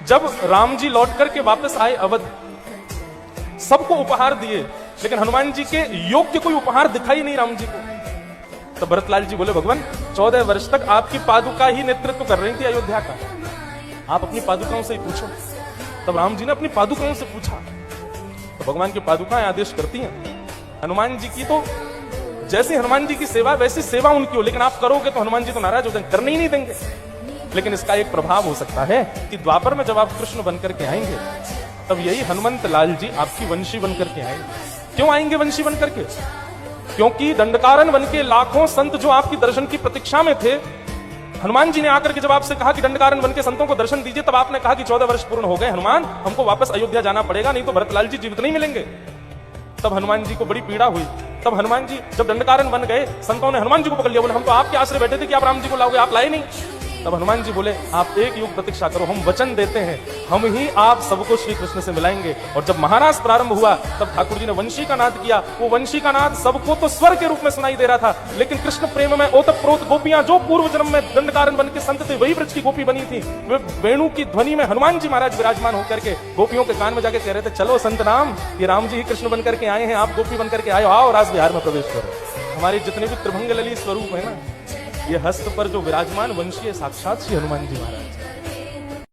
जब राम जी लौट करके वापस आए अवध, सबको उपहार दिए, लेकिन हनुमान जी के योग्य कोई उपहार दिखाई नहीं राम जी को। तो भरतलाल जी बोले, भगवान 14 वर्ष तक आपकी पादुका ही नेतृत्व कर रही थी अयोध्या का, आप अपनी पादुकाओं से ही पूछो। तब राम जी ने अपनी पादुकाओं से पूछा, तो भगवान की पादुकाएं आदेश करती हैं हनुमान जी की, तो जैसी हनुमान जी की सेवा वैसी सेवा उनकी हो, लेकिन आप करोगे तो हनुमान जी तो नाराज हो जाएंगे, करने ही नहीं देंगे। लेकिन इसका एक प्रभाव हो सकता है कि द्वापर में जब आप कृष्ण बनकर के आएंगे, तब यही हनुमंत लाल जी आपकी वंशी बनकर के आएंगे। क्यों आएंगे वंशी बनकर के? क्योंकि दंडकारन बन के लाखों संत जो आपकी दर्शन की प्रतीक्षा में थे, हनुमान जी ने आकर के जब आपसे कहा कि दंडकारन बन के संतों को दर्शन दीजिए, तब आपने कहा कि 14 वर्ष पूर्ण हो गए हनुमान, हमको वापस अयोध्या जाना पड़ेगा, नहीं तो भरतलाल जी जीवित नहीं मिलेंगे। तब हनुमान जी को बड़ी पीड़ा हुई। तब हनुमान जी जब दंडकारन बन गए, संतों ने हनुमान जी को पकड़ लिया, बोले हम तो आपके आश्रय बैठे थे कि आप राम जी को लाओगे, आप लाए नहीं। तब हनुमान जी बोले, आप एक युग प्रतीक्षा करो, हम वचन देते हैं हम ही आप सबको श्री कृष्ण से मिलाएंगे। और जब महाराज प्रारंभ हुआ, तब ठाकुर जी ने वंशी का नाद किया। वो वंशी का नाद सबको तो स्वर के रूप में सुनाई दे रहा था, लेकिन कृष्ण प्रेम में ओतप्रोत गोपियां जो पूर्व जन्म में दंडकारन बन के संत थे, वही ब्रज की गोपी बनी थी। वे वेणु की ध्वनि में हनुमान जी महाराज विराजमान होकर के गोपियों के कान में जाके कह रहे थे, चलो संत नाम, ये राम जी ही कृष्ण बनकर के आए हैं, आप गोपी बनकर के आए हो, आओ राज विहार में प्रवेश करो। हमारे जितने भी त्रिभंग ललित स्वरूप है ना, ये हस्त पर जो विराजमान वंशी है, साक्षात श्री हनुमान जी महाराज।